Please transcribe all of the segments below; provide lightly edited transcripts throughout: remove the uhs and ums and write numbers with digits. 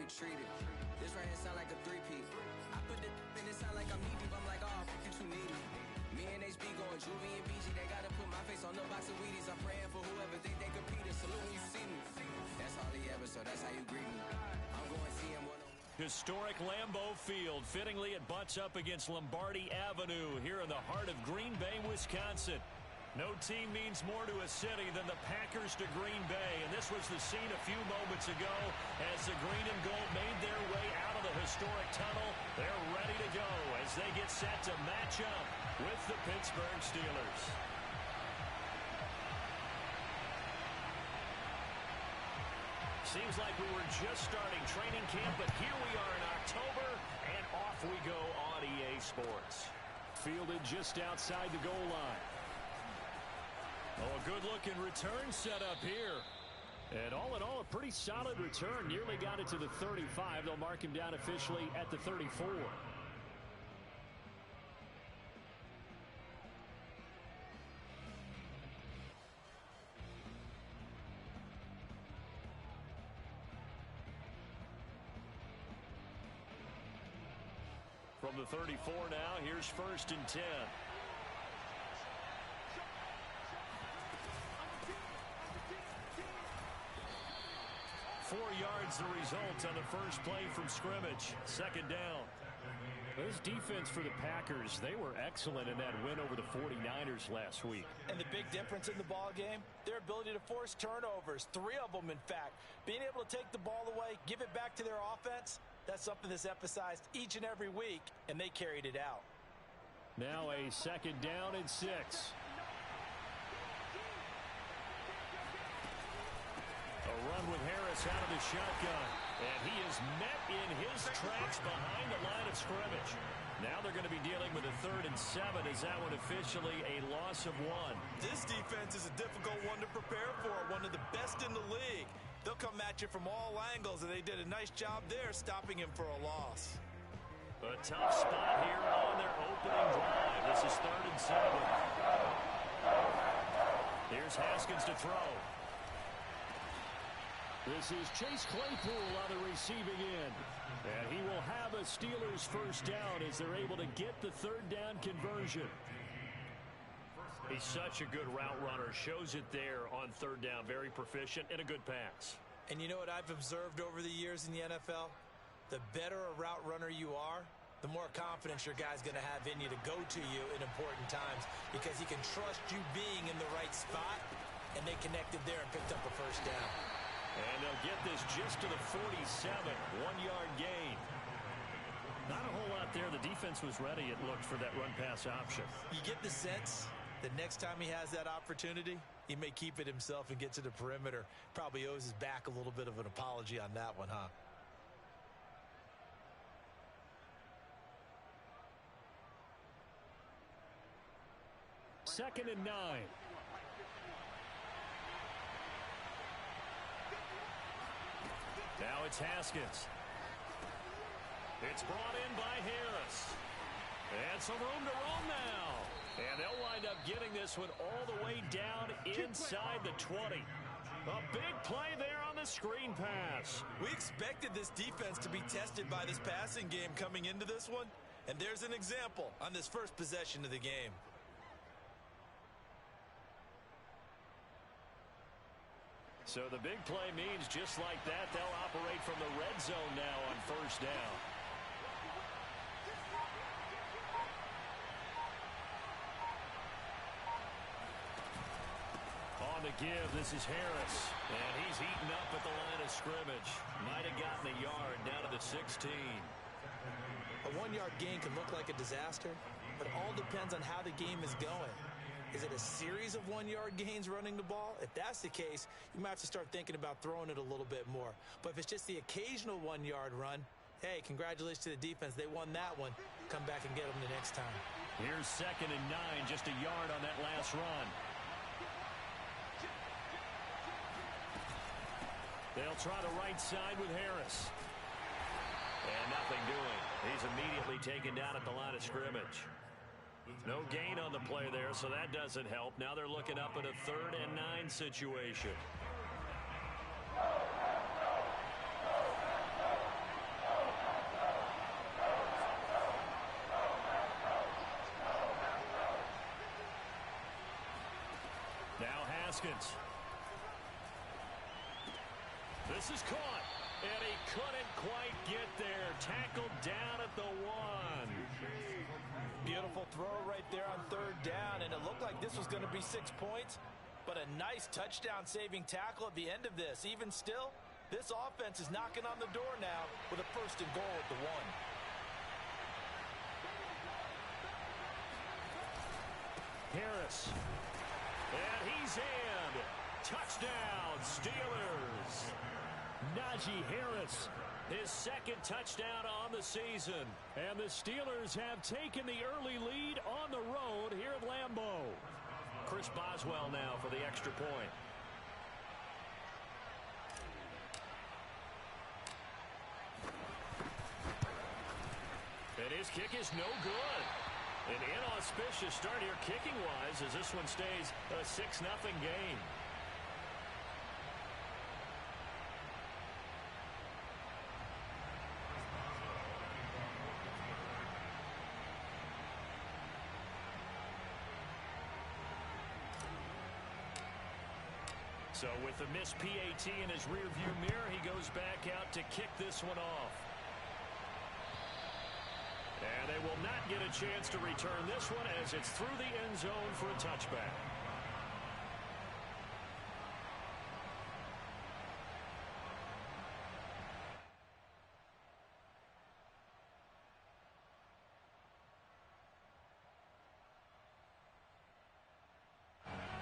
getting treated. This right here sound like a three-peat. I put the in it sound like I'm knee-deep. I'm like, oh, you too needy. Me and HB going Juvie and BG. They gotta put my face on the box of Wheaties. I'm praying for whoever think they competed. Salute when you see me. That's all he ever, so that's how you greet me. I'm going to see him one-on-one. Historic Lambeau Field. Fittingly, it butts up against Lombardi Avenue here in the heart of Green Bay, Wisconsin. No team means more to a city than the Packers to Green Bay, and this was the scene a few moments ago as the green and gold made their way out of the historic tunnel. They're ready to go as they get set to match up with the Pittsburgh Steelers. Seems like we were just starting training camp, but here we are in October, and off we go on EA Sports. Fielded just outside the goal line. Oh, a good-looking return set up here. And all in all, a pretty solid return. Nearly got it to the 35. They'll mark him down officially at the 34. From the 34 now, here's 1st and 10. 4 yards the result on the first play from scrimmage. 2nd down. This defense for the Packers, they were excellent in that win over the 49ers last week. And the big difference in the ball game, their ability to force turnovers. 3 of them, in fact. Being able to take the ball away, give it back to their offense, that's something that's emphasized each and every week, and they carried it out. Now a 2nd down and 6. A run with Harris out of the shotgun. And he is met in his tracks behind the line of scrimmage. Now they're going to be dealing with a 3rd and 7. Is that one officially a loss of 1? This defense is a difficult one to prepare for. One of the best in the league. They'll come at you from all angles, and they did a nice job there stopping him for a loss. A tough spot here on their opening drive. This is 3rd and 7. Here's Haskins to throw. This is Chase Claypool on the receiving end. And he will have a Steelers 1st down as they're able to get the 3rd down conversion. He's such a good route runner. Shows it there on 3rd down. Very proficient and a good pass. And you know what I've observed over the years in the NFL? The better a route runner you are, the more confidence your guy's going to have in you to go to you in important times because he can trust you being in the right spot, and they connected there and picked up a 1st down. And they'll get this just to the 47, 1-yard gain. Not a whole lot there. The defense was ready, it looked, for that run-pass option. You get the sense that next time he has that opportunity, he may keep it himself and get to the perimeter. Probably owes his back a little bit of an apology on that one, huh? Second and 9. Now it's Haskins. It's brought in by Harris. And some room to roam now. And they'll wind up getting this one all the way down inside the 20. A big play there on the screen pass. We expected this defense to be tested by this passing game coming into this one. And there's an example on this first possession of the game. So the big play means just like that, they'll operate from the red zone now on 1st down. On the give, this is Harris. And he's eaten up at the line of scrimmage. Might have gotten a yard down to the 16. A 1-yard gain can look like a disaster, but it all depends on how the game is going. Is it a series of 1-yard gains running the ball? If that's the case, you might have to start thinking about throwing it a little bit more. But if it's just the occasional 1-yard run, hey, congratulations to the defense. They won that one. Come back and get them the next time. Here's 2nd and 9, just a yard on that last run. They'll try the right side with Harris. And nothing doing. He's immediately taken down at the line of scrimmage. No gain on the play there, so that doesn't help. Now they're looking up at a 3rd and 9 situation. Haskins. This is caught, and he couldn't quite get there. Tackled down at the 1. Beautiful throw right there on third down, and it looked like this was going to be 6 points, but a nice touchdown-saving tackle at the end of this. Even still, this offense is knocking on the door now with a 1st and goal at the 1. Harris. And he's in. Touchdown, Steelers. Najee Harris, his 2nd touchdown on the season. And the Steelers have taken the early lead on the road here at Lambeau. Chris Boswell now for the extra point. And his kick is no good. An inauspicious start here kicking-wise as this one stays a 6-0 game. So with the missed PAT in his rearview mirror, he goes back out to kick this one off. And they will not get a chance to return this one as it's through the end zone for a touchback.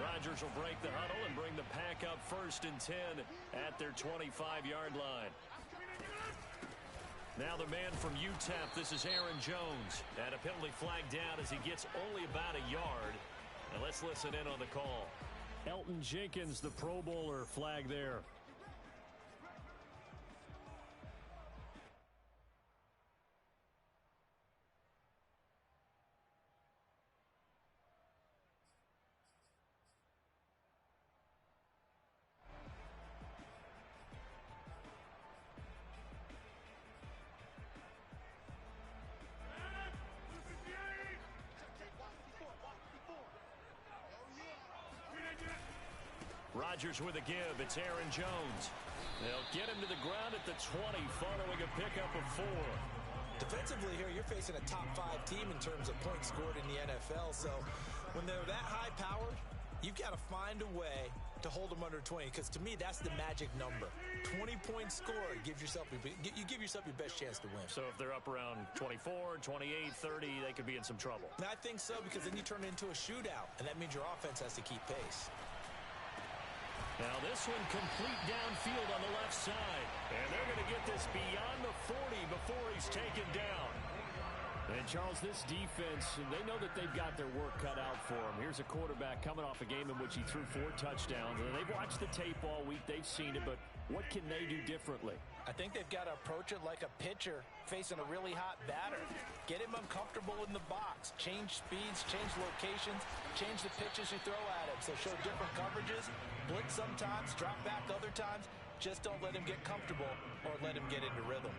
Rodgers will break the huddle and bring the pack up 1st and 10 at their 25-yard line. Now the man from UTEP, this is Aaron Jones. And a penalty flag down as he gets only about a yard. And let's listen in on the call. Elton Jenkins, the Pro Bowler, flag there. Rodgers with a give. It's Aaron Jones. They'll get him to the ground at the 20 following a pickup of 4. Defensively here, you're facing a top 5 team in terms of points scored in the NFL. So when they're that high-powered, you've got to find a way to hold them under 20, because to me, that's the magic number. 20 points scored gives yourself you give yourself your best chance to win. So if they're up around 24, 28, 30, they could be in some trouble. And I think so, because then you turn it into a shootout, and that means your offense has to keep pace. Now this one complete downfield on the left side. And they're going to get this beyond the 40 before he's taken down. And Charles, this defense, they know that they've got their work cut out for them. Here's a quarterback coming off a game in which he threw 4 touchdowns. And they've watched the tape all week. They've seen it, but what can they do differently? I think they've got to approach it like a pitcher facing a really hot batter. Get him uncomfortable in the box. Change speeds, change locations, change the pitches you throw at him. So show different coverages, blitz sometimes, drop back other times. Just don't let him get comfortable or let him get into rhythm.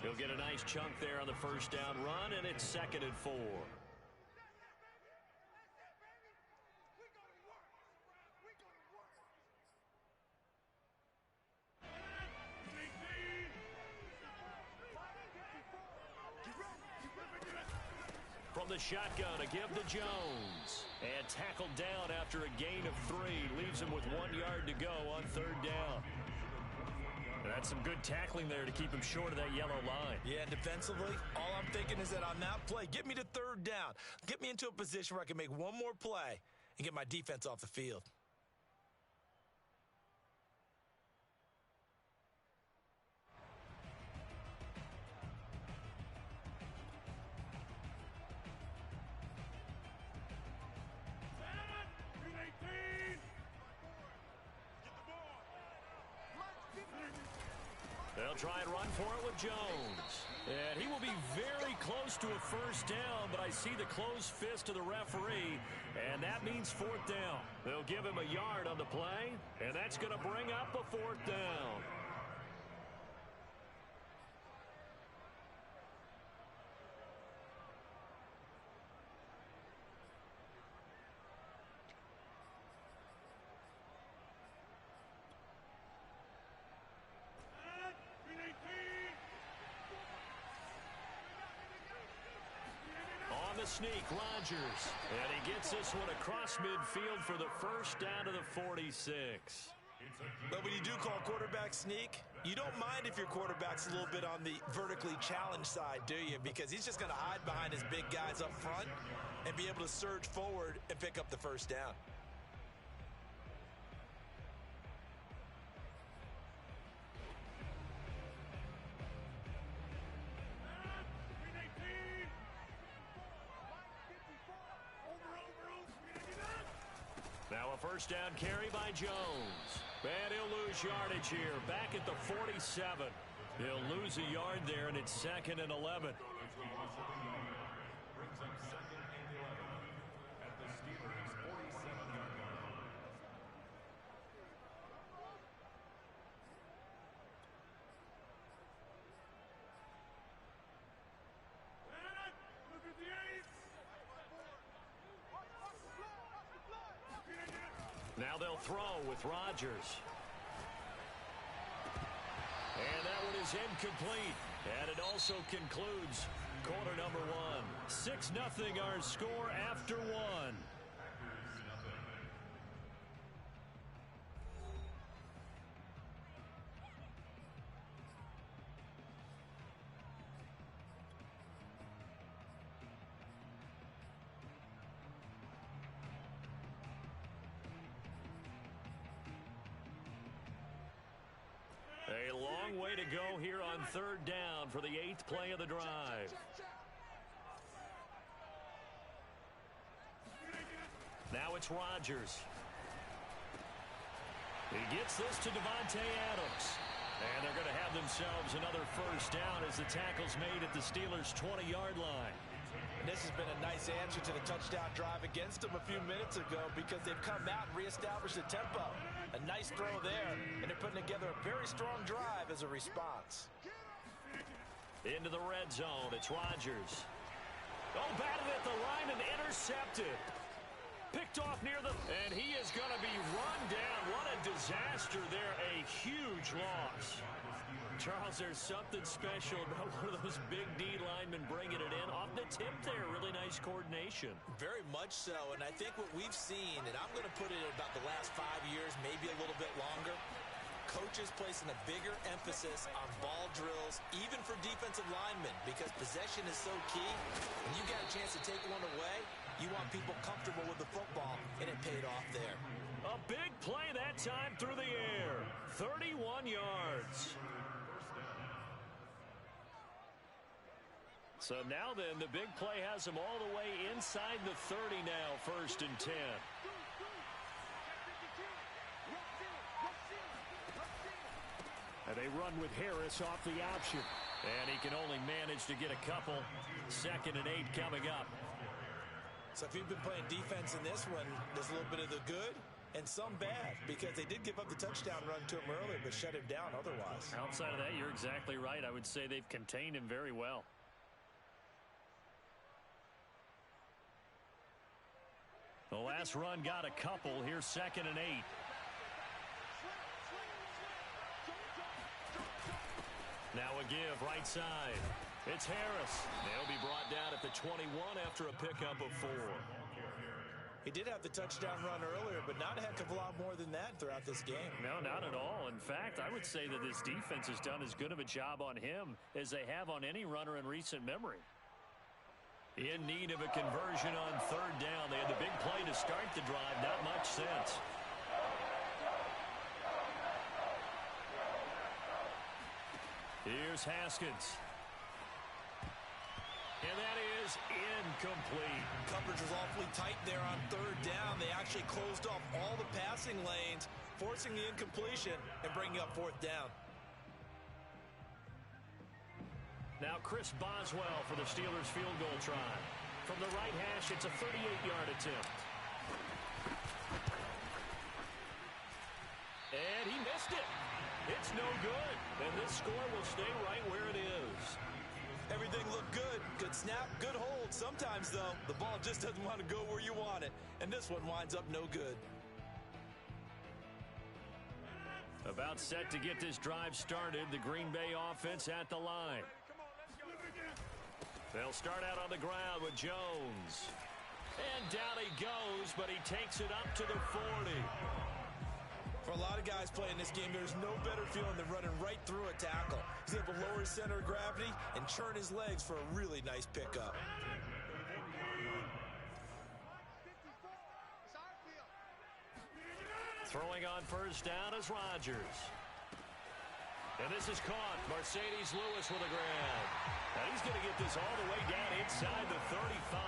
He'll get a nice chunk there on the 1st down run, and it's 2nd and 4. From the shotgun, a give to Jones. And tackled down after a gain of 3. Leaves him with 1 yard to go on 3rd down. That's some good tackling there to keep him short of that yellow line. Yeah, defensively, all I'm thinking is that on that play, get me to 3rd down. Get me into a position where I can make one more play and get my defense off the field. They'll try and run for it with Jones. And he will be very close to a 1st down, but I see the closed fist of the referee, and that means 4th down. They'll give him a yard on the play, and that's going to bring up a 4th down. sneak, Rodgers. And he gets this one across midfield for the first down to the 46. But when you do call quarterback sneak, you don't mind if your quarterback's a little bit on the vertically challenged side, do you? Because he's just going to hide behind his big guys up front and be able to surge forward and pick up the first down. Now a first down carry by Jones. And he'll lose yardage here. Back at the 47. He'll lose a yard there, and it's 2nd and 11. Now they'll throw with Rodgers. And that one is incomplete. And it also concludes quarter number 1. 6-0 our score after 1. A long way to go here on 3rd down for the 8th play of the drive. Now it's Rodgers. He gets this to Davante Adams. And they're going to have themselves another first down as the tackle's made at the Steelers' 20-yard line. And this has been a nice answer to the touchdown drive against them a few minutes ago because they've come out and reestablished the tempo. A nice throw there, and they're putting together a very strong drive as a response. Into the red zone, it's Rodgers. Oh, batted at the line and intercepted. Picked off near the... And he is going to be run down. What a disaster there. A huge loss. Charles, there's something special about one of those big D linemen bringing it in. Off the tip there, really nice coordination. Very much so, and I think what we've seen, and I'm going to put it at about the last 5 years, maybe a little bit longer, coaches placing a bigger emphasis on ball drills, even for defensive linemen, because possession is so key. When you got a chance to take one away, you want people comfortable with the football, and it paid off there. A big play that time through the air. 31 yards. So now then, the big play has them all the way inside the 30 now, 1st and 10. And they run with Harris off the option. And he can only manage to get a couple. 2nd and 8 coming up. So if you've been playing defense in this one, there's a little bit of the good and some bad, because they did give up the touchdown run to him earlier, but shut him down otherwise. Outside of that, you're exactly right. I would say they've contained him very well. The last run got a couple. Here's 2nd and 8. Now a give right side. It's Harris. They'll be brought down at the 21 after a pickup of 4. He did have the touchdown run earlier, but not a heck of a lot more than that throughout this game. No, not at all. In fact, I would say that this defense has done as good of a job on him as they have on any runner in recent memory. In need of a conversion on 3rd down. They had the big play to start the drive. Not much sense. Here's Haskins. And that is incomplete. Coverage was awfully tight there on 3rd down. They actually closed off all the passing lanes, forcing the incompletion and bringing up 4th down. Now Chris Boswell for the Steelers field goal try. From the right hash, it's a 38-yard attempt. And he missed it. It's no good. And this score will stay right where it is. Everything looked good. Good snap, good hold. Sometimes, though, the ball just doesn't want to go where you want it. And this one winds up no good. About set to get this drive started. The Green Bay offense at the line. They'll start out on the ground with Jones. And down he goes, but he takes it up to the 40. For a lot of guys playing this game, there's no better feeling than running right through a tackle. He's able to lower his center of gravity and churn his legs for a really nice pickup. Throwing on first down is Rodgers. And this is caught. Mercedes Lewis with a grab. And he's going to get this all the way down inside the 35.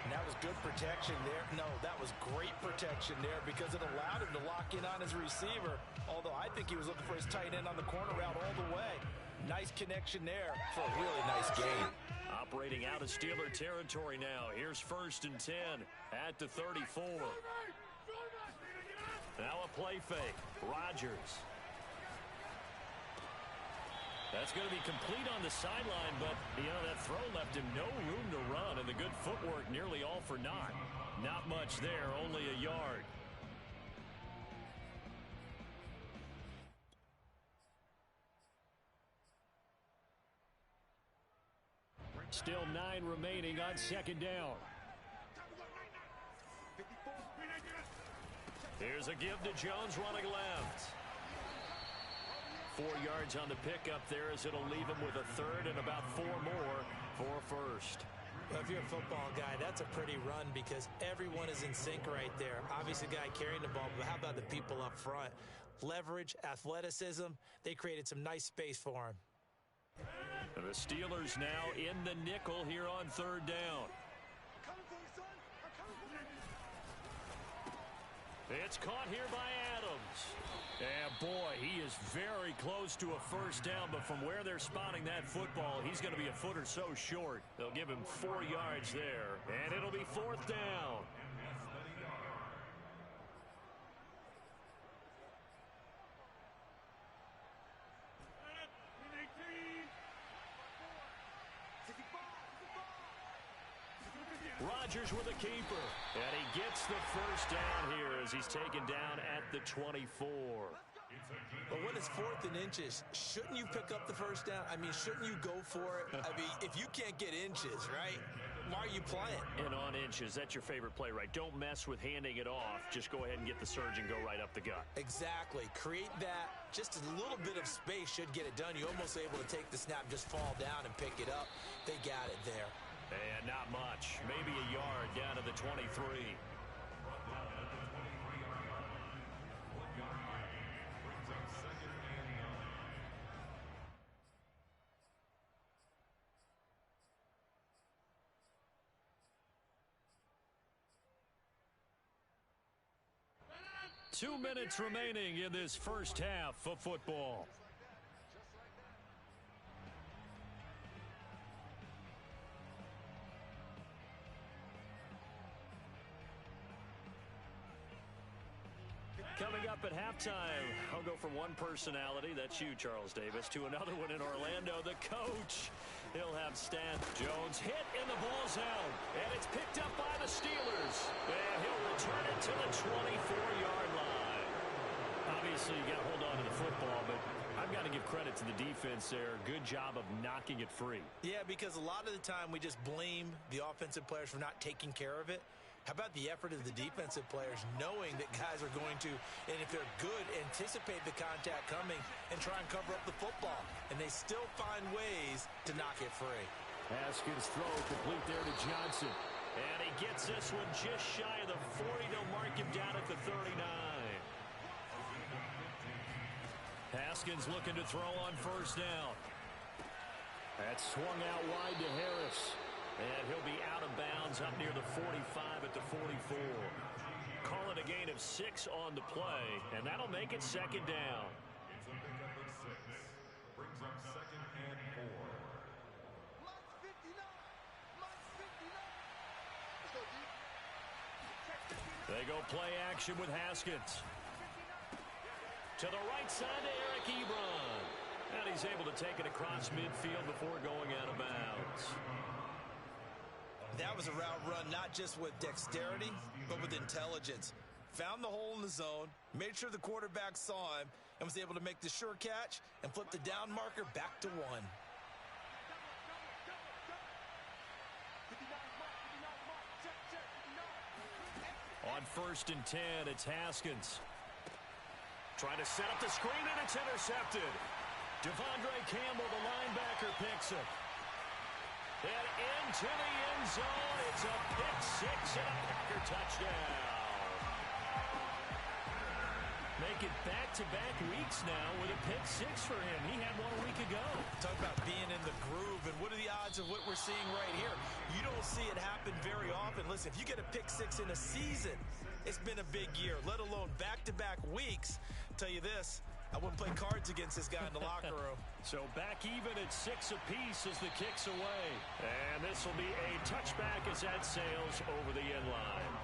And that was good protection there. No, that was great protection there because it allowed him to lock in on his receiver. Although I think he was looking for his tight end on the corner route all the way. Nice connection there for a really nice gain. Operating out of Steeler territory now. Here's 1st and 10 at the 34. Now a play fake. Rodgers. That's going to be complete on the sideline, but, that throw left him no room to run, and the good footwork nearly all for naught. Not much there, only a yard. Still 9 remaining on 2nd down. Here's a give to Jones running left. 4 yards on the pickup there as it'll leave him with a 3rd and about 4 more for a 1st. Well, if you're a football guy, that's a pretty run because everyone is in sync right there. Obviously, the guy carrying the ball, but how about the people up front? Leverage, athleticism, they created some nice space for him. And the Steelers now in the nickel here on 3rd down. It's caught here by Adams. And boy, he is very close to a 1st down, but from where they're spotting that football, he's going to be a foot or so short. They'll give him 4 yards there, and it'll be 4th down. Rodgers with a keeper, and he gets the 1st down here as he's taken down at the 24. But when it's 4th and inches, shouldn't you pick up the 1st down? I mean, shouldn't you go for it? I mean, if you can't get inches, right, why are you playing? And on inches, that's your favorite play, right? Don't mess with handing it off. Just go ahead and get the surge and go right up the gut. Exactly. Create that. Just a little bit of space should get it done. You're almost able to take the snap, just fall down and pick it up. They got it there. And not much. Maybe a yard down to the 23. Two minutes remaining in this first half of football. Coming up at halftime, I'll go from one personality, that's you, Charles Davis, to another one in Orlando, the coach. He'll have Stan Jones hit and the ball's out, and it's picked up by the Steelers. And he'll return it to the 24-yard line. Obviously, you got to hold on to the football, but I've got to give credit to the defense there. Good job of knocking it free. Yeah, because a lot of the time we just blame the offensive players for not taking care of it. How about the effort of the defensive players knowing that guys are going to, and if they're good, anticipate the contact coming and try and cover up the football. And they still find ways to knock it free. Haskins throw complete there to Johnson. And he gets this one just shy of the 40. They'll mark him down at the 39. Haskins looking to throw on first down. That's swung out wide to Harris. And he'll be out of bounds up near the 45 at the 44. Call it a gain of 6 on the play, and that'll make it 2nd down. Brings up 2nd and 4. They go play action with Haskins. To the right side to Eric Ebron. And he's able to take it across midfield before going out of bounds. That was a route run not just with dexterity, but with intelligence. Found the hole in the zone, made sure the quarterback saw him, and was able to make the sure catch and flip the down marker back to 1. On 1st and 10, it's Haskins. Trying to set up the screen, and it's intercepted. Devondre Campbell, the linebacker, picks it. And into the end zone. It's a pick six and a Packer touchdown. Make it back-to-back weeks now with a pick six for him. He had one a week ago. Talk about being in the groove, and what are the odds of what we're seeing right here? You don't see it happen very often. Listen, if you get a pick six in a season, it's been a big year, let alone back-to-back weeks. Tell you this, I wouldn't play cards against this guy in the locker room. So back even at 6 apiece as the kick's away. And this will be a touchback as that sails over the end line.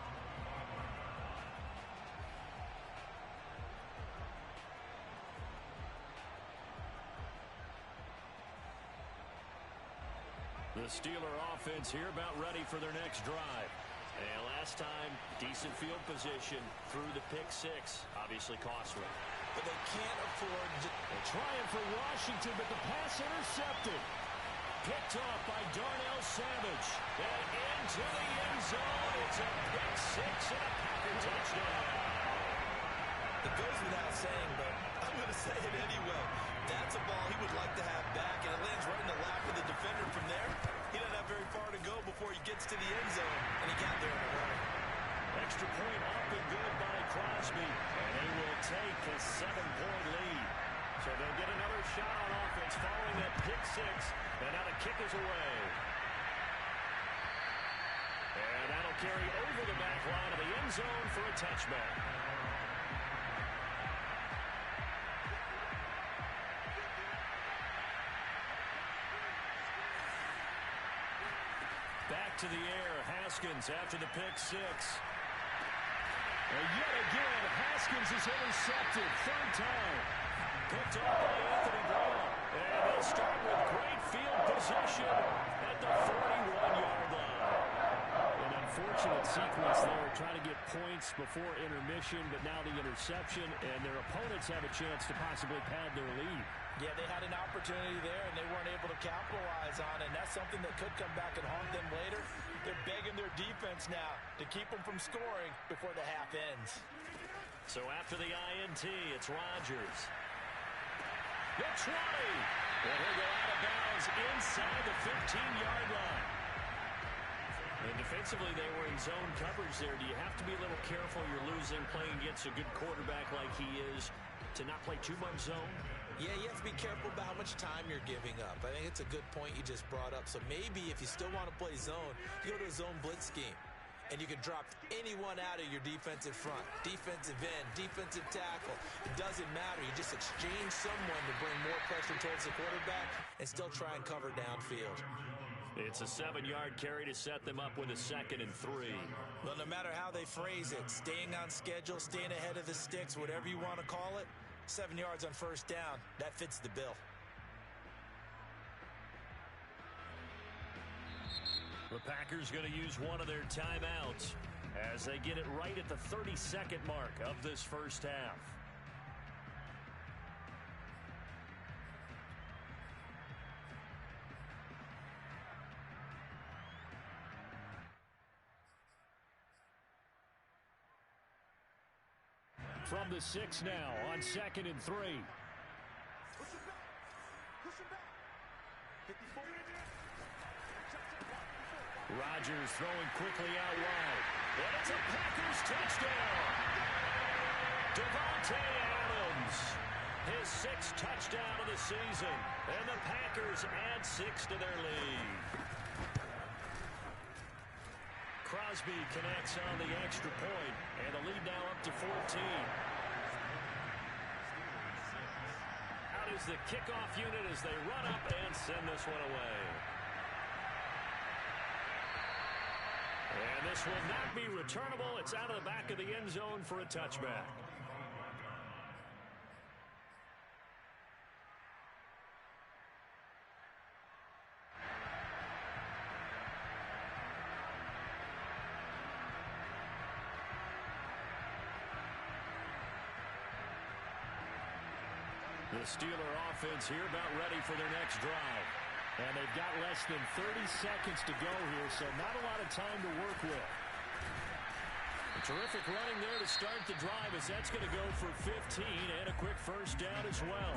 The Steeler offense here about ready for their next drive. And last time, decent field position through the pick six. Obviously costly. But they can't afford to... They're trying for Washington, but the pass intercepted. Picked off by Darnell Savage. And into the end zone. It's a pick six and a Packer touchdown. It goes without saying, but I'm going to say it anyway. That's a ball he would like to have back, and it lands right in the lap of the defender from there. He doesn't have very far to go before he gets to the end zone, and he got there in a hurry. Extra point up and good by Crosby, and they will take a 7-point lead. So they'll get another shot on offense following that pick six, and now the kick is away. And that'll carry over the back line of the end zone for a touchback. Back to the air, Haskins after the pick six. And yet again, Haskins is intercepted. 3rd time. Picked off by Anthony Brown. And they'll start with great field position at the 41-yard line. An unfortunate sequence there, trying to get points before intermission, but now the interception, and their opponents have a chance to possibly pad their lead. Yeah, they had an opportunity there, and they weren't able to capitalize on it, and that's something that could come back and haunt them later. They're begging their defense now to keep them from scoring before the half ends. So after the INT, it's Rodgers. The 20. And he'll go out of bounds inside the 15-yard line. And defensively, they were in zone coverage there. Do you have to be a little careful? You're losing, playing against a good quarterback like he is, to not play too much zone? Yeah, you have to be careful about how much time you're giving up. I think it's a good point you just brought up. So maybe if you still want to play zone, you go to a zone blitz scheme. And you can drop anyone out of your defensive front. Defensive end, defensive tackle. It doesn't matter. You just exchange someone to bring more pressure towards the quarterback and still try and cover downfield. It's a 7-yard carry to set them up with a 2nd and 3. Well, no matter how they phrase it, staying on schedule, staying ahead of the sticks, whatever you want to call it, 7 yards on 1st down, that fits the bill. The Packers going to use one of their timeouts as they get it right at the 32nd mark of this first half. From the 6 now on 2nd and 3. Rodgers throwing quickly out wide. And it's a Packers touchdown. Davante Adams, his 6th touchdown of the season. And the Packers add 6 to their lead. Crosby connects on the extra point, and the lead now up to 14. Out is the kickoff unit as they run up and send this one away. And this will not be returnable. It's out of the back of the end zone for a touchback. The Steeler offense here about ready for their next drive. And they've got less than 30 seconds to go here, so not a lot of time to work with. Terrific running there to start the drive as that's going to go for 15 and a quick first down as well.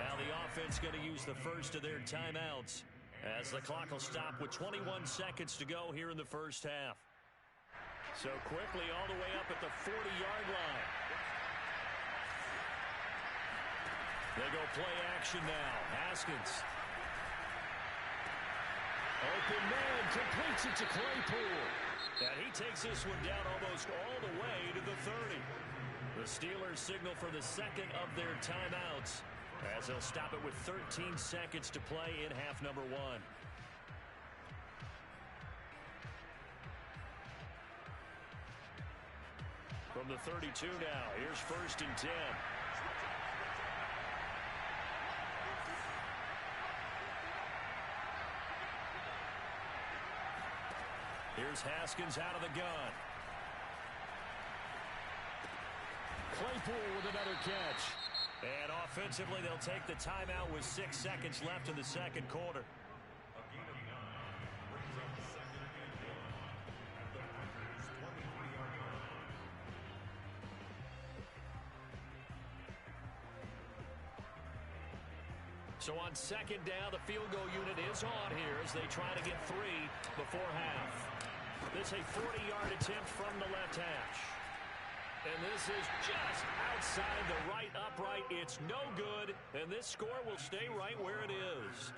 Now the offense going to use the first of their timeouts as the clock will stop with 21 seconds to go here in the first half. So quickly all the way up at the 40-yard line. They go play action now. Haskins. Open man, completes it to Claypool. And he takes this one down almost all the way to the 30. The Steelers signal for the second of their timeouts as they'll stop it with 13 seconds to play in half number 1. From the 32 now, here's 1st and 10. Here's Haskins out of the gun. Claypool with another catch. And offensively, they'll take the timeout with 6 seconds left in the second quarter. So on second down, the field goal unit is on here as they try to get 3 before half. This is a 40-yard attempt from the left hash. And this is just outside the right upright. It's no good, and this score will stay right where it is.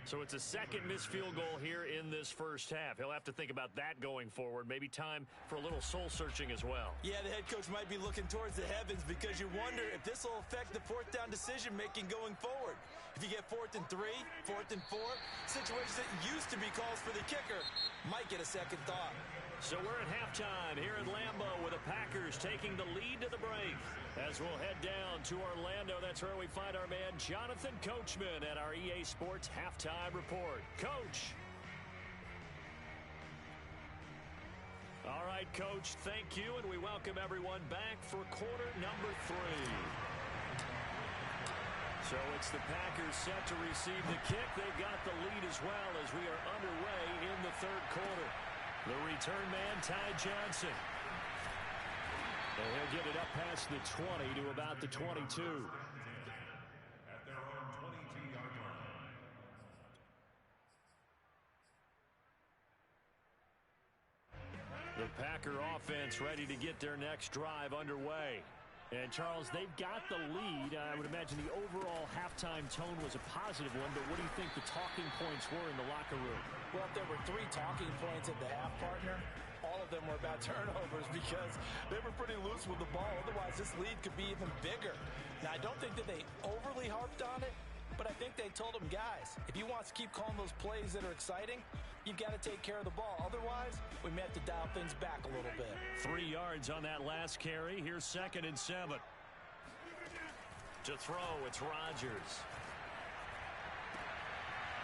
So it's a second missed field goal here in this first half. He'll have to think about that going forward. Maybe time for a little soul-searching as well. Yeah, the head coach might be looking towards the heavens because you wonder if this will affect the fourth down decision-making going forward. If you get 4th and 3, 4th and 4, situations that used to be calls for the kicker might get a second thought. So we're at halftime here at Lambeau with the Packers taking the lead to the break. As we'll head down to Orlando, that's where we find our man Jonathan Coachman at our EA Sports Halftime Report. Coach. All right, Coach, thank you, and we welcome everyone back for quarter number 3. So it's the Packers set to receive the kick. They've got the lead as well as we are underway in the third quarter. The return man, Ty Johnson. And he'll get it up past the 20 to about the 22. At their own 22-yard line. The Packer offense ready to get their next drive underway. And, Charles, they've got the lead. I would imagine the overall halftime tone was a positive one, but what do you think the talking points were in the locker room? Well, if there were 3 talking points at the half, partner, all of them were about turnovers because they were pretty loose with the ball. Otherwise, this lead could be even bigger. Now, I don't think that they overly harped on it, but I think they told them, guys, if you want to keep calling those plays that are exciting, you've got to take care of the ball. Otherwise, we may have to dial things back a little bit. 3 yards on that last carry. Here's 2nd and 7. To throw, it's Rodgers.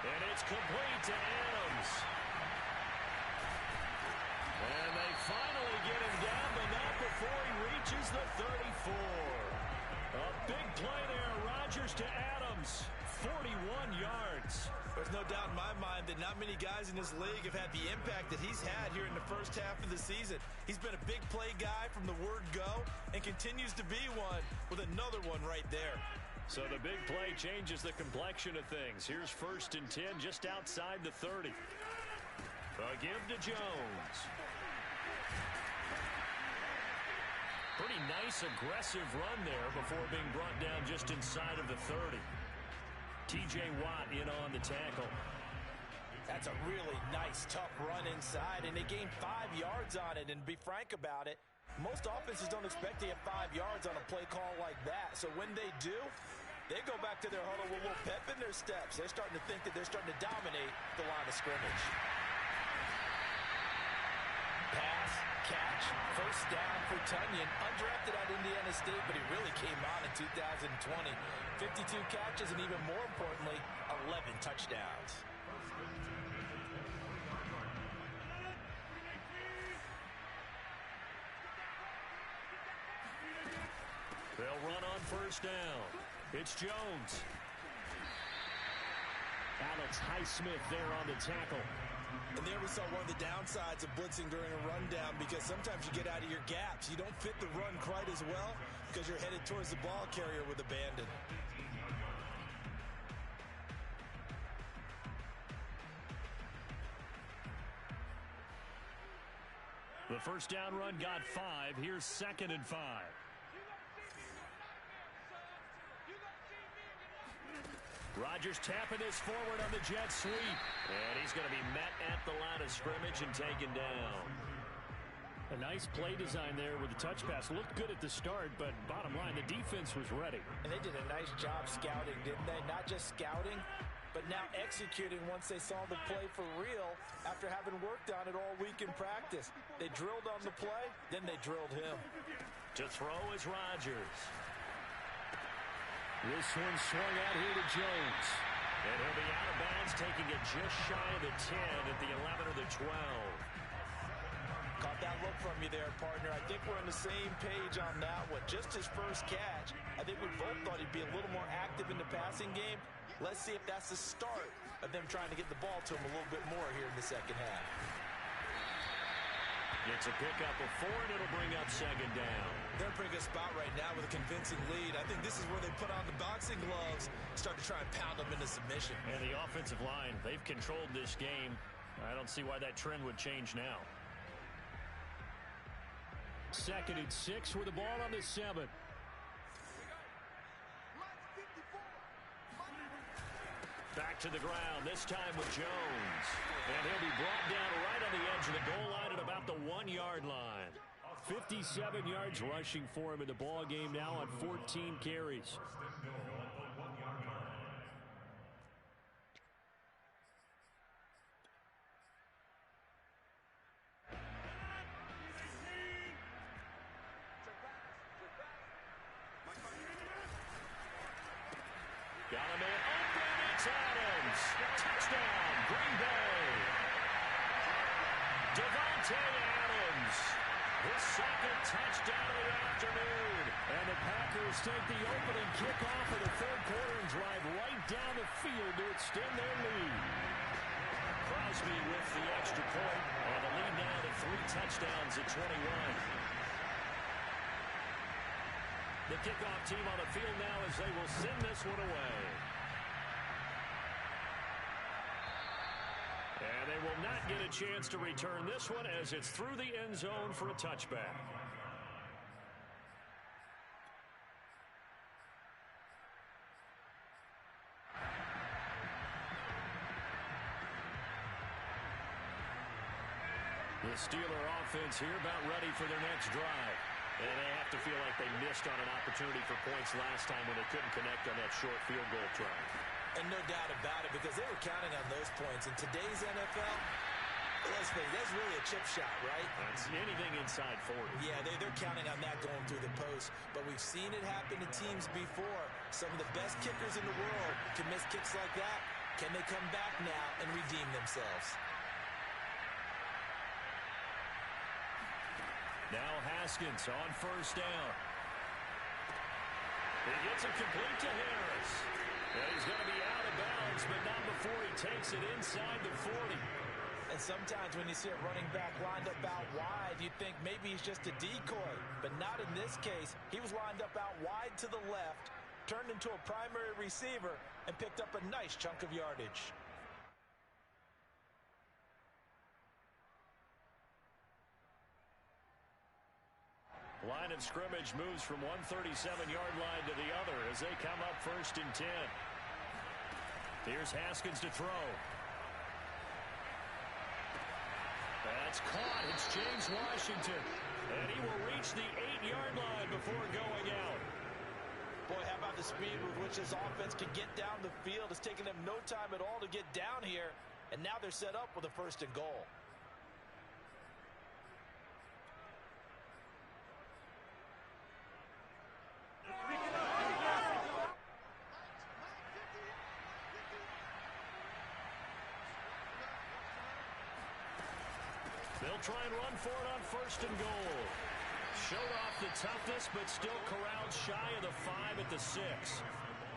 And it's complete to Adams. And they finally get him down, but not before he reaches the 34. A big play there, Rodgers to Adams. 41 yards. There's no doubt in my mind that not many guys in this league have had the impact that he's had here in the first half of the season. He's been a big play guy from the word go and continues to be one with another one right there. So the big play changes the complexion of things. Here's 1st and 10 just outside the 30. A give to Jones. Pretty nice aggressive run there before being brought down just inside of the 30. T.J. Watt in on the tackle. That's a really nice, tough run inside, and they gained 5 yards on it. And to be frank about it, most offenses don't expect to get 5 yards on a play call like that. So when they do, they go back to their huddle with a little pep in their steps. They're starting to think that they're starting to dominate the line of scrimmage. Pass, catch, first down for Tunyon. Undrafted at Indiana State, but he really came on in 2020. 52 catches, and even more importantly, 11 touchdowns. They'll run on first down. It's Jones. Alex Highsmith there on the tackle. And there we saw one of the downsides of blitzing during a rundown, because sometimes you get out of your gaps. You don't fit the run quite as well because you're headed towards the ball carrier with abandon. The first down run got 5. Here's 2nd and 5. Rodgers tapping this forward on the jet sweep. And he's going to be met at the line of scrimmage and taken down. A nice play design there with the touch pass. Looked good at the start, but bottom line, the defense was ready. And they did a nice job scouting, didn't they? Not just scouting, but now executing once they saw the play for real after having worked on it all week in practice. They drilled on the play, then they drilled him. To throw is Rodgers. This one swung out here to Jones. And he'll be out of bounds, taking it just shy of the 10 at the 11 or the 12. Caught that look from you there, partner. I think we're on the same page on that one. Just his first catch. I think we both thought he'd be a little more active in the passing game. Let's see if that's the start of them trying to get the ball to him a little bit more here in the second half. It's a pickup of 4, and it'll bring up 2nd down. They're in a pretty good spot right now with a convincing lead. I think this is where they put on the boxing gloves, start to try and pound them into submission. And the offensive line, they've controlled this game. I don't see why that trend would change now. 2nd and 6 with the ball on the 7. Back to the ground, this time with Jones. And he'll be brought down right on the edge of the goal line at about the 1-yard line. 57 yards rushing for him in the ball game now on 14 carries. Got a man open, it's Adams. Touchdown, Green Bay. Devontae Adams, his 2nd touchdown of the afternoon. And the Packers take the opening kickoff of the 3rd quarter and drive right down the field to extend their lead. Crosby with the extra point, and the lead now to 3 touchdowns at 21. The kickoff team on the field now as they will send this one away. And they will not get a chance to return this one as it's through the end zone for a touchback. The Steeler offense here about ready for their next drive. And they have to feel like they missed on an opportunity for points last time when they couldn't connect on that short field goal try. And no doubt about it, because they were counting on those points. In today's NFL, let's face it, that's really a chip shot, right? That's anything inside 40. Yeah, they're counting on that going through the post. But we've seen it happen to teams before. Some of the best kickers in the world can miss kicks like that. Can they come back now and redeem themselves? Now Haskins on 1st down. He gets it complete to Harris. And he's going to be out of bounds, but not before he takes it inside the 40. And sometimes when you see a running back lined up out wide, you think maybe he's just a decoy. But not in this case. He was lined up out wide to the left, turned into a primary receiver, and picked up a nice chunk of yardage. Line of scrimmage moves from one 37-yard line to the other as they come up 1st and 10. Here's Haskins to throw. That's caught. It's James Washington. And he will reach the 8-yard line before going out. Boy, how about the speed with which this offense can get down the field? It's taken them no time at all to get down here. And now they're set up with a 1st and goal. They'll try and run for it on 1st and goal. Showed off the toughness, but still corralled shy of the 5 at the 6.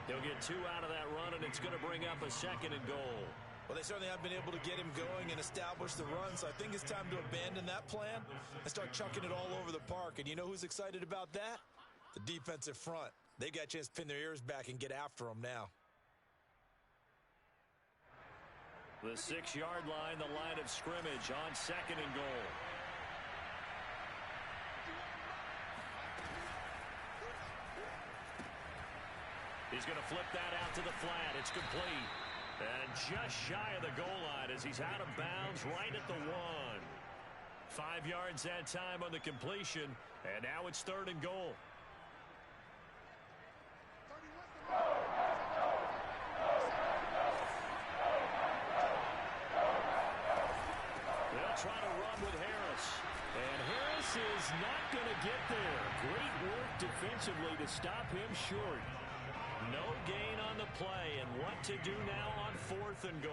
He'll get 2 out of that run, and it's going to bring up a 2nd and goal. Well, they certainly haven't been able to get him going and establish the run, so I think it's time to abandon that plan and start chucking it all over the park. And you know who's excited about that? The defensive front. They got a chance to pin their ears back and get after him now. The 6-yard line, the line of scrimmage on 2nd and goal. He's going to flip that out to the flat. It's complete. And just shy of the goal line as he's out of bounds right at the 1. 5 yards that time on the completion. And now it's 3rd and goal. They'll try to run with Harris. And Harris is not going to get there. Great work defensively to stop him short. No gain on the play, and what to do now on 4th and goal.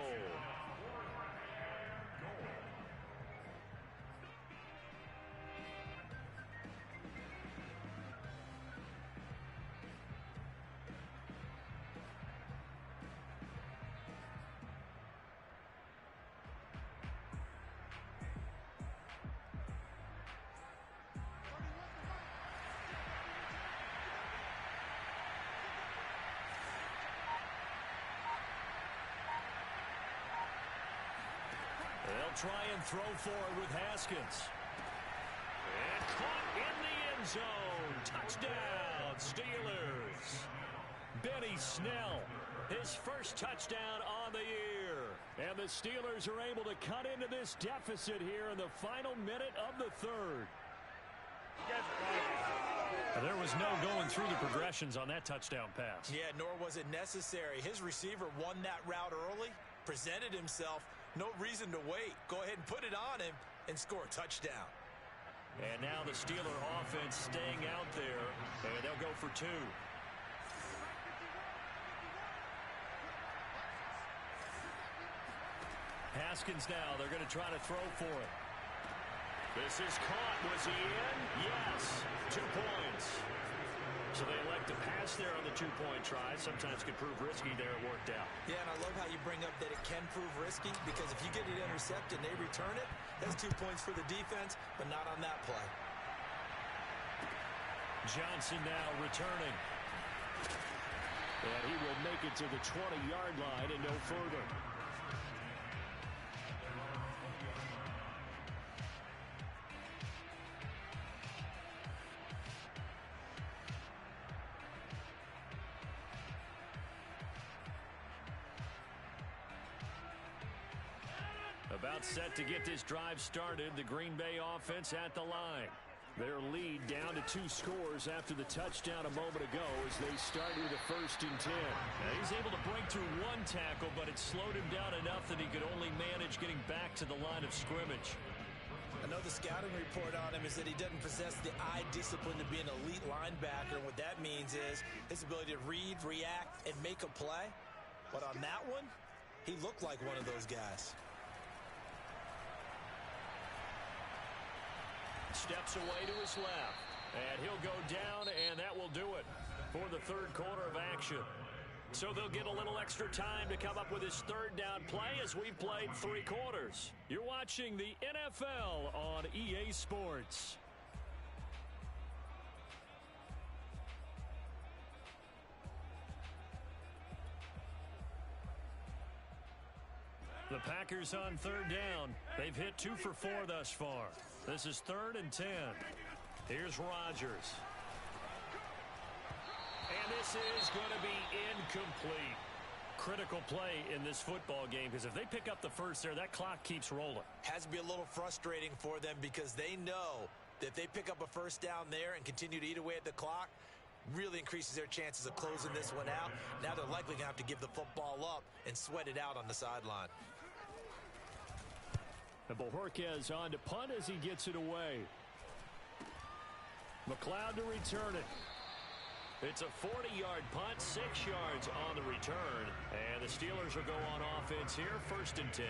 They'll try and throw forward with Haskins. And caught in the end zone. Touchdown, Steelers. Benny Snell, his first touchdown on the year. And the Steelers are able to cut into this deficit here in the final minute of the 3rd. There was no going through the progressions on that touchdown pass. Yeah, nor was it necessary. His receiver won that route early, presented himself. No reason to wait. Go ahead and put it on him and score a touchdown. And now the Steeler offense staying out there, and they'll go for 2. Haskins now, they're going to try to throw for it. This is caught. Was he in? Yes. 2 points. So they elect to pass there on the 2-point try. Sometimes could prove risky there. It worked out. Yeah, and I love how you bring up that it can prove risky, because if you get it intercepted and they return it, that's 2 points for the defense, but not on that play. Johnson now returning. And he will make it to the 20-yard line and no further. About set to get this drive started. The Green Bay offense at the line. Their lead down to 2 scores after the touchdown a moment ago as they start with a 1st and 10. Now he's able to break through 1 tackle, but it slowed him down enough that he could only manage getting back to the line of scrimmage. I know the scouting report on him is that he doesn't possess the eye discipline to be an elite linebacker. And what that means is his ability to read, react, and make a play. But on that one, he looked like one of those guys. Steps away to his left. And he'll go down, and that will do it for the 3rd quarter of action. So they'll get a little extra time to come up with his 3rd down play as we've played 3 quarters. You're watching the NFL on EA Sports. The Packers on 3rd down. They've hit 2 for 4 thus far. This is 3rd and 10. Here's Rodgers. And this is going to be incomplete. Critical play in this football game, because if they pick up the first there, that clock keeps rolling. Has to be a little frustrating for them, because they know that if they pick up a 1st down there and continue to eat away at the clock, really increases their chances of closing this one out. Now they're likely going to have to give the football up and sweat it out on the sideline. And Bojorquez on to punt as he gets it away. McLeod to return it. It's a 40-yard punt, 6 yards on the return. And the Steelers will go on offense here, 1st and 10.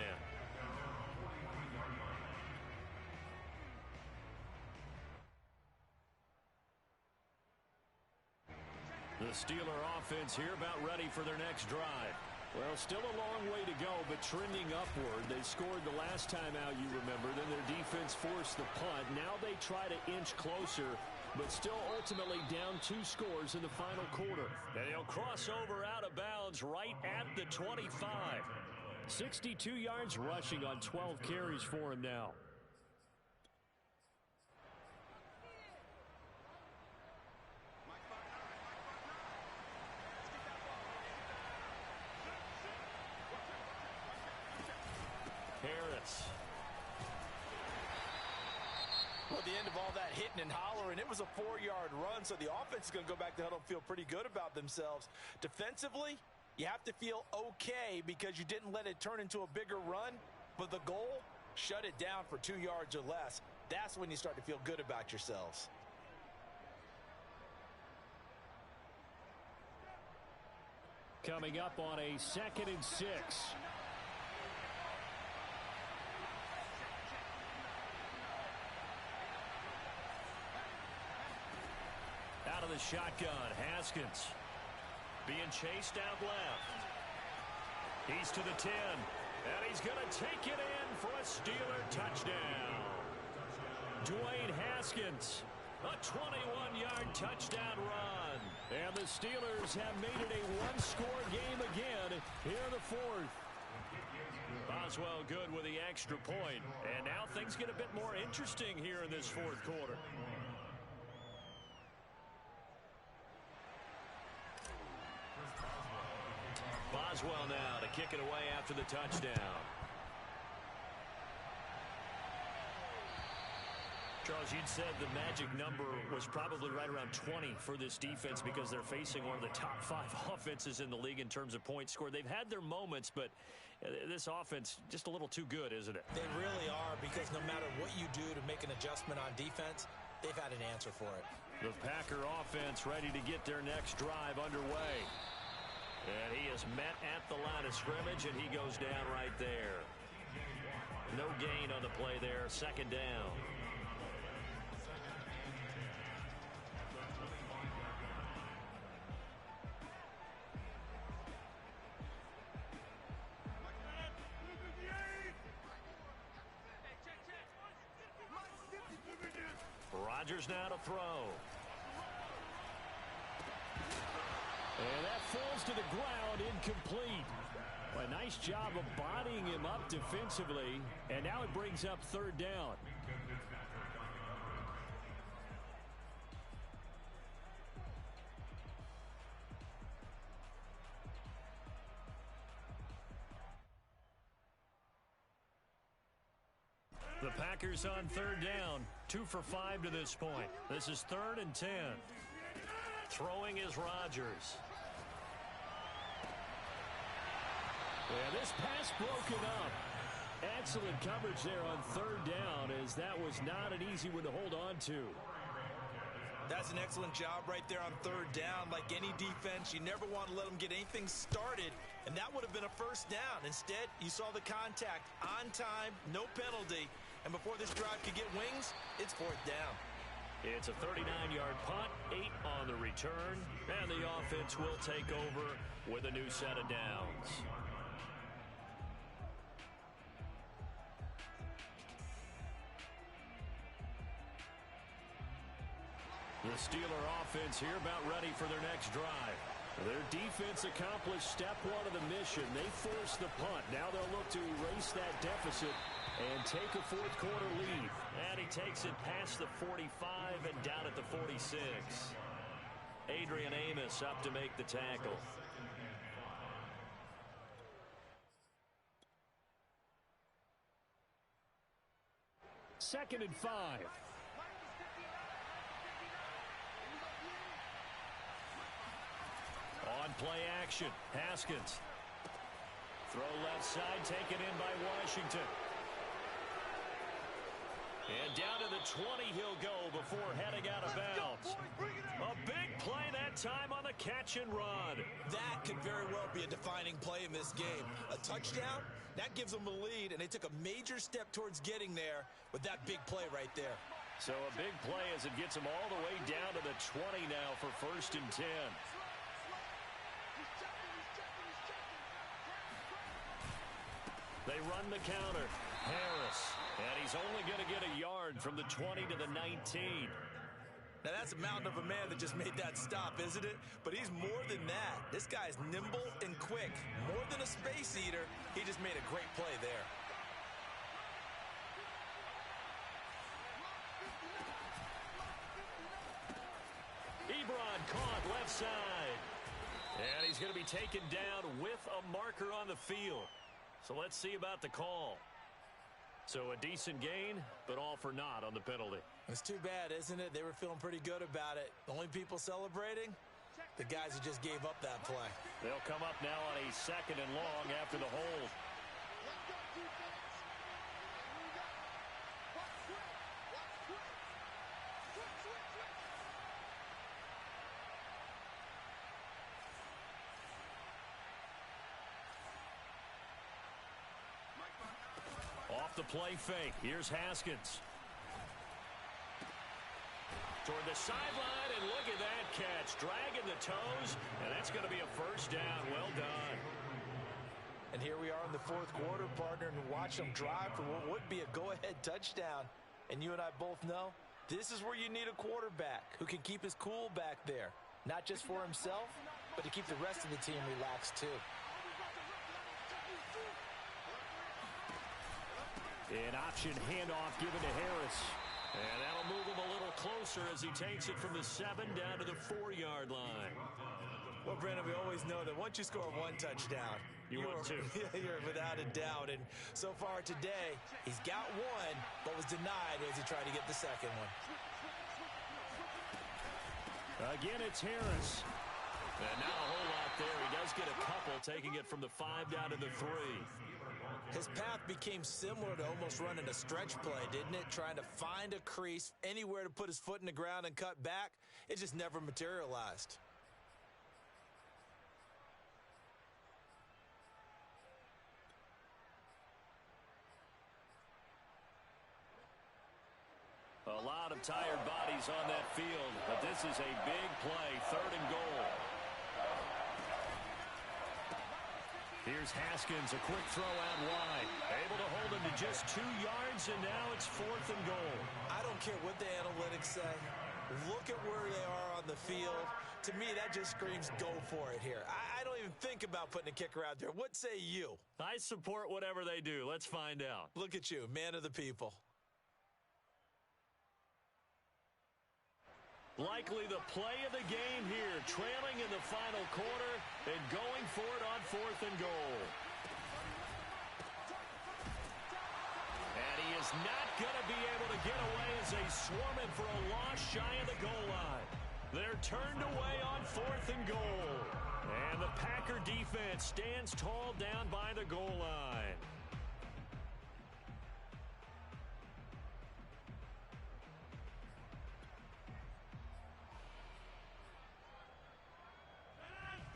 The Steeler offense here about ready for their next drive. Well, still a long way to go, but trending upward. They scored the last time out, you remember. Then their defense forced the punt. Now they try to inch closer, but still ultimately down 2 scores in the final quarter. And he'll cross over out of bounds right at the 25. 62 yards rushing on 12 carries for him now. Harris. Well, at the end of all that hitting and hollering, it was a 4-yard run, so the offense is going to go back to huddle and feel pretty good about themselves. Defensively, you have to feel okay because you didn't let it turn into a bigger run, but the goal, shut it down for 2 yards or less. That's when you start to feel good about yourselves. Coming up on a 2nd and 6. Out of the shotgun, Haskins. Being chased out left. He's to the 10. And he's going to take it in for a Steeler touchdown. Dwayne Haskins. A 21-yard touchdown run. And the Steelers have made it a 1-score game again here in the 4th. Boswell good with the extra point. And now things get a bit more interesting here in this 4th quarter. Boswell now to kick it away after the touchdown. Charles, you'd said the magic number was probably right around 20 for this defense because they're facing one of the top 5 offenses in the league in terms of points scored. They've had their moments, but this offense just a little too good, isn't it? They really are, because no matter what you do to make an adjustment on defense, they've had an answer for it. The Packer offense ready to get their next drive underway. And he is met at the line of scrimmage, and he goes down right there. No gain on the play there, 2nd down. Rodgers now to throw. And that falls to the ground, incomplete. A nice job of bodying him up defensively, and now it brings up 3rd down. The Packers on 3rd down, 2 for 5 to this point. This is 3rd and 10. Throwing is Rodgers. And this pass broken up. Excellent coverage there on 3rd down, as that was not an easy one to hold on to. That's an excellent job right there on 3rd down. Like any defense, you never want to let them get anything started, and that would have been a 1st down. Instead, you saw the contact on time, no penalty, and before this drive could get wings, it's 4th down. It's a 39-yard punt, 8 on the return, and the offense will take over with a new set of downs. The Steeler offense here about ready for their next drive. Their defense accomplished step 1 of the mission. They forced the punt. Now they'll look to erase that deficit and take a 4th quarter lead. And he takes it past the 45 and down at the 46. Adrian Amos up to make the tackle. Second and 5. On play action, Haskins. Throw left side, taken in by Washington. And down to the 20 he'll go before heading out of bounds. A big play that time on the catch and run. That could very well be a defining play in this game. A touchdown, that gives them a lead, and they took a major step towards getting there with that big play right there. So a big play as it gets them all the way down to the 20 now for 1st and 10. They run the counter. Harris. And he's only going to get a yard from the 20 to the 19. Now, that's a mountain of a man that just made that stop, isn't it? But he's more than that. This guy's nimble and quick. More than a space eater, he just made a great play there. Ebron caught left side. And he's going to be taken down with a marker on the field. So let's see about the call. So a decent gain, but all for naught on the penalty. It's too bad, isn't it? They were feeling pretty good about it. The only people celebrating, the guys who just gave up that play. They'll come up now on a 2nd and long after the hold. Off the play fake. Here's Haskins. Toward the sideline, and look at that catch. Dragging the toes, and that's going to be a first down. Well done. And here we are in the 4th quarter, partner, and watch them drive for what would be a go-ahead touchdown. And you and I both know this is where you need a quarterback who can keep his cool back there. Not just for himself, but to keep the rest of the team relaxed too. An option handoff given to Harris. And that'll move him a little closer as he takes it from the 7 down to the 4-yard line. Well, Brandon, we always know that once you score 1 touchdown, you're without a doubt. And so far today, he's got 1, but was denied as he tried to get the 2nd one. Again, it's Harris. And not a whole lot there. He does get a couple, taking it from the 5 down to the 3. His path became similar to almost running a stretch play, didn't it? Trying to find a crease, anywhere to put his foot in the ground and cut back. It just never materialized. A lot of tired bodies on that field, but this is a big play, 3rd and goal. Here's Haskins, a quick throw out wide. Able to hold him to just 2 yards, and now it's 4th and goal. I don't care what the analytics say. Look at where they are on the field. To me, that just screams go for it here. I don't even think about putting a kicker out there. What say you? I support whatever they do. Let's find out. Look at you, man of the people. Likely the play of the game here, trailing in the final quarter and going for it on 4th and goal. And he is not going to be able to get away as they swarm him for a loss shy of the goal line. They're turned away on 4th and goal. And the Packer defense stands tall down by the goal line.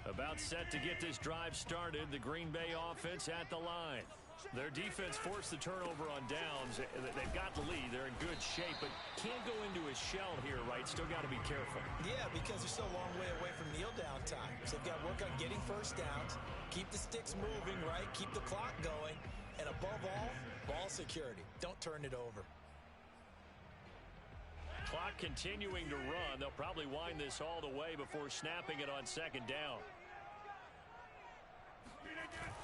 About set to get this drive started, the Green Bay offense at the line. Their defense forced the turnover on downs. They've got the lead. They're in good shape, but can't go into a shell here, right? Still got to be careful. Yeah, because they're still a long way away from kneel down time. So they've got to work on getting first downs, keep the sticks moving, right? Keep the clock going, and above all, ball security. Don't turn it over. Clock continuing to run. They'll probably wind this all the way before snapping it on 2nd down.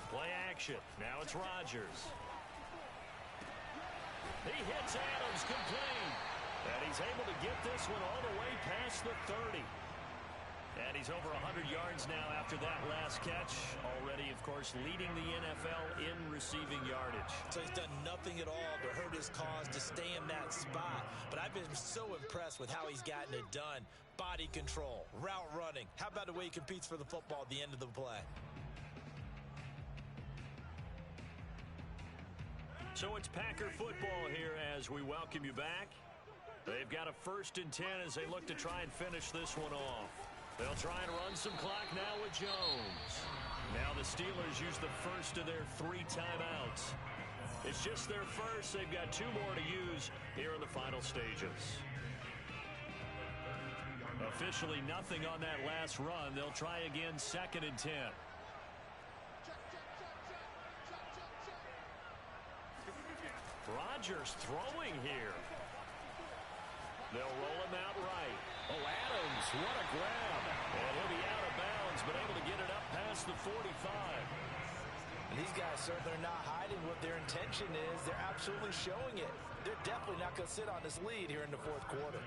Play action. Now it's Rodgers. He hits Adams complete. And he's able to get this one all the way past the 30. And he's over 100 yards now after that last catch. Already, of course, leading the NFL in receiving yardage. So he's done nothing at all to hurt his cause, to stay in that spot. But I've been so impressed with how he's gotten it done. Body control, route running. How about the way he competes for the football at the end of the play? So it's Packer football here as we welcome you back. They've got a 1st and 10 as they look to try and finish this one off. They'll try and run some clock now with Jones. Now the Steelers use the first of their 3 timeouts. It's just their first. They've got 2 more to use here in the final stages. Officially nothing on that last run. They'll try again 2nd and 10. Rodgers throwing here. They'll roll him out right. Oh, Adams, what a grab. And he'll be out of bounds, but able to get it up past the 45. And these guys certainly are not hiding what their intention is. They're absolutely showing it. They're definitely not going to sit on this lead here in the fourth quarter.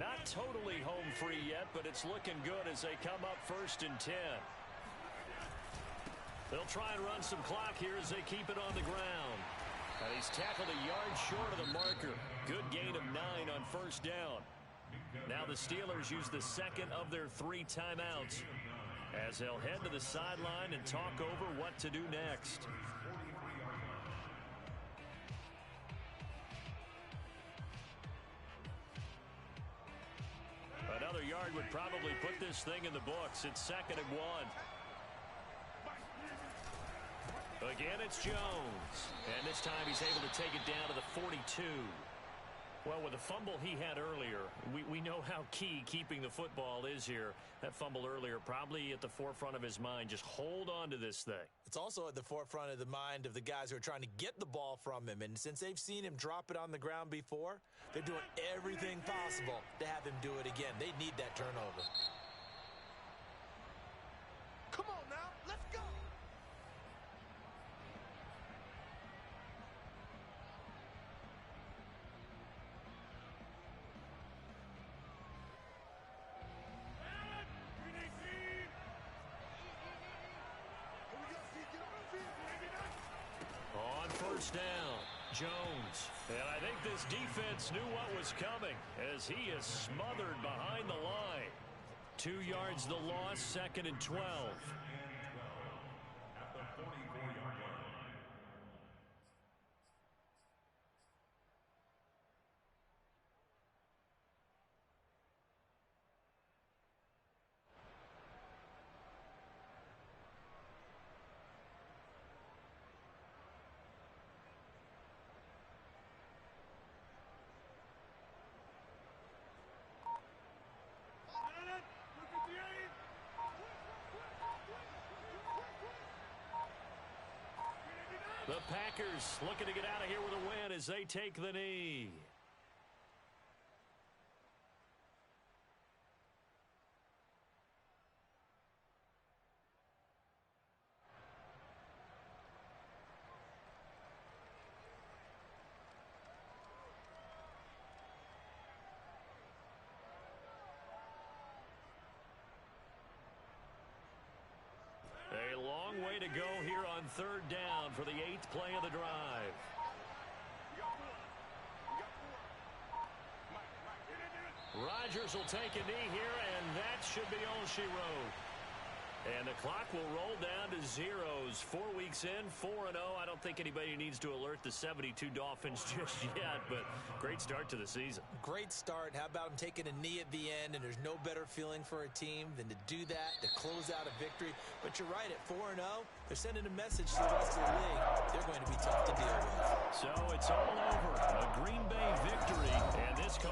Not totally home free yet, but it's looking good as they come up 1st and 10. They'll try and run some clock here as they keep it on the ground. And he's tackled a yard short of the marker. Good gain of 9 on 1st down. Now the Steelers use the second of their 3 timeouts as they'll head to the sideline and talk over what to do next. Another yard would probably put this thing in the books. It's 2nd and 1. Again, it's Jones. And this time he's able to take it down to the 42. Well, with the fumble he had earlier, we know how key keeping the football is here. That fumble earlier probably at the forefront of his mind. Just hold on to this thing. It's also at the forefront of the mind of the guys who are trying to get the ball from him. And since they've seen him drop it on the ground before, they're doing everything possible to have him do it again. They need that turnover. Come on now, let's go. On 1st down, Jones. And I think this defense knew what was coming as he is smothered behind the line. 2 yards the loss, 2nd and 12. At the 44-yard line. The Packers looking to get out of here with a win as they take the knee. A long way to go here on 3rd down for the 8th play of the drive. Rodgers will take a knee here, and that should be all she wrote. And the clock will roll down to zeros. 4 weeks in, 4-0. I don't think anybody needs to alert the 72 Dolphins just yet, but great start to the season. Great start. How about him taking a knee at the end? And there's no better feeling for a team than to do that, to close out a victory. But you're right, at 4-0, they're sending a message to the rest of the league. They're going to be tough to deal with. So it's all over. A Green Bay victory, and this coach